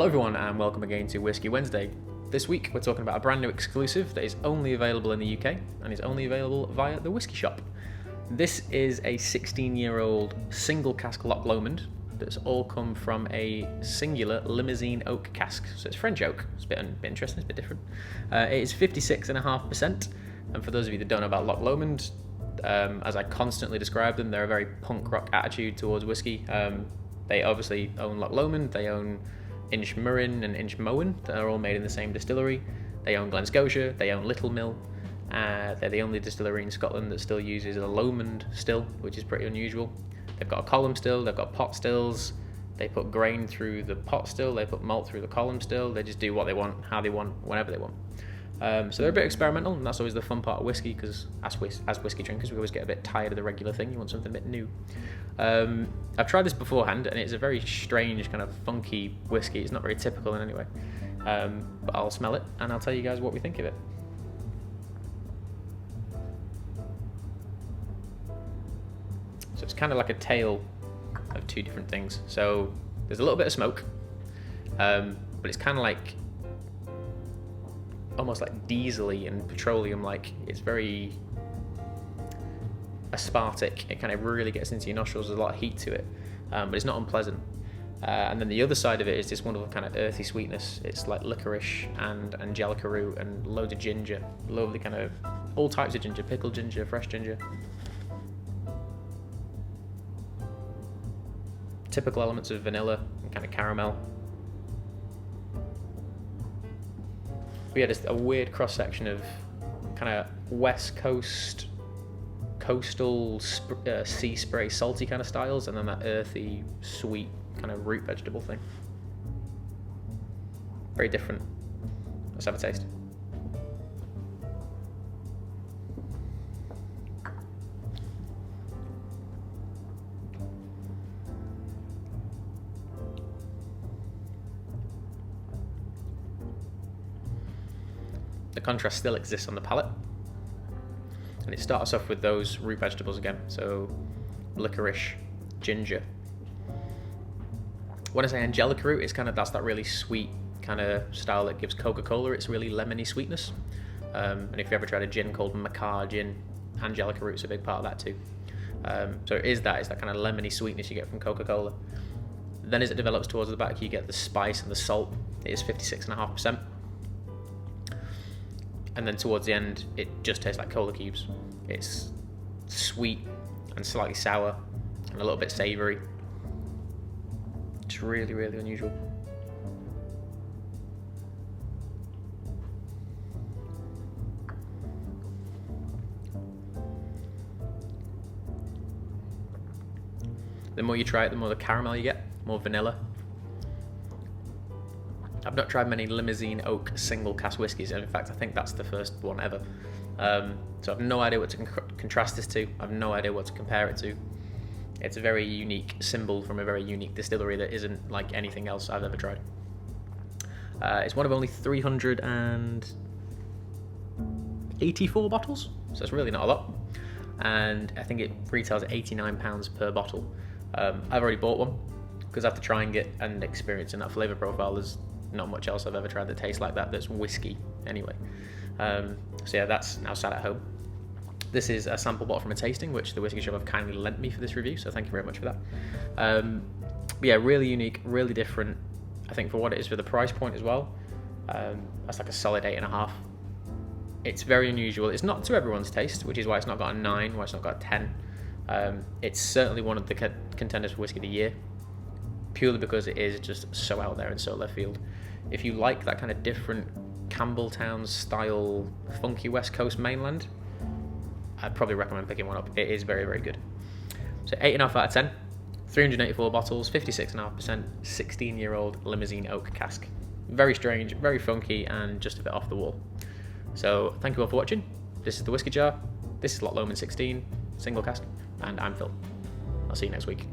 Hello everyone and welcome again to Whisky Wednesday. This week we're talking about a brand new exclusive that is only available in the UK and is only available via the Whisky Shop. This is a 16-year-old single cask Loch Lomond that's all come from a singular Limousin oak cask. So it's French oak. It's a bit interesting, it's a bit different. It is 56.5%, and for those of you that don't know about Loch Lomond, as I constantly describe them, they're a very punk rock attitude towards whiskey. They obviously own Loch Lomond, they own Inchmurrin and Inchmowen that are all made in the same distillery. They own Glen Scotia, they own Little Mill. They're the only distillery in Scotland that still uses a Lomond still, which is pretty unusual. They've got a column still, they've got pot stills, they put grain through the pot still, they put malt through the column still, they just do what they want, how they want, whenever they want. So they're a bit experimental, and that's always the fun part of whiskey, because as whiskey drinkers we always get a bit tired of the regular thing, you want something a bit new. I've tried this beforehand and it's a very strange kind of funky whiskey. It's not very typical in any way, but I'll smell it and I'll tell you guys what we think of it. So it's kind of like a tale of two different things. So there's a little bit of smoke, but it's kind of like almost like diesel-y and petroleum-like. It's very aspartic. It kind of really gets into your nostrils. There's a lot of heat to it, but it's not unpleasant. And then the other side of it is this wonderful kind of earthy sweetness. It's like liquorice and angelica root and loads of ginger, lovely kind of all types of ginger, pickled ginger, fresh ginger. Typical elements of vanilla and kind of caramel. We had a weird cross section of kind of West Coast coastal sea spray salty kind of styles, and then that earthy sweet kind of root vegetable thing. Very different. Let's have a taste. The contrast still exists on the palate. And it starts off with those root vegetables again, so licorice, ginger. When I say angelica root, it's kind of that's that really sweet kind of style that gives Coca-Cola its really lemony sweetness. And if you ever tried a gin called Macar gin, angelica root's a big part of that too. So it's that kind of lemony sweetness you get from Coca-Cola. Then as it develops towards the back, you get the spice and the salt. It is 56.5%. And then towards the end, it just tastes like cola cubes. It's sweet and slightly sour and a little bit savoury. It's really, really unusual. The more you try it, the more the caramel you get, more vanilla. I've not tried many Limousin oak single cask whiskies, and in fact I think that's the first one ever. So I've no idea what to contrast this to. I've no idea what to compare it to. It's a very unique symbol from a very unique distillery that isn't like anything else I've ever tried. It's one of only 384 bottles, so it's really not a lot. And I think it retails at £89 per bottle. I've already bought one because after trying it and experiencing that flavour profile, there's not much else I've ever tried that tastes like that, that's whiskey anyway. So yeah, that's now sat at home. This is a sample bottle from a tasting, which the Whisky Shop have kindly lent me for this review, so thank you very much for that. But yeah, really unique, really different, I think for what it is for the price point as well. That's like a solid 8.5. It's very unusual. It's not to everyone's taste, which is why it's not got a 9, why it's not got a 10. It's certainly one of the contenders for Whisky of the Year, purely because it is just so out there and so left field. If you like that kind of different Campbelltown style funky West Coast mainland, I'd probably recommend picking one up. It is very, very good. So 8.5 out of 10, 384 bottles, 56.5%, 16-year-old Limousin oak cask. Very strange, very funky, and just a bit off the wall. So thank you all for watching. This is the Whisky Jar. This is Loch Lomond 16 single cask, and I'm Phil. I'll see you next week.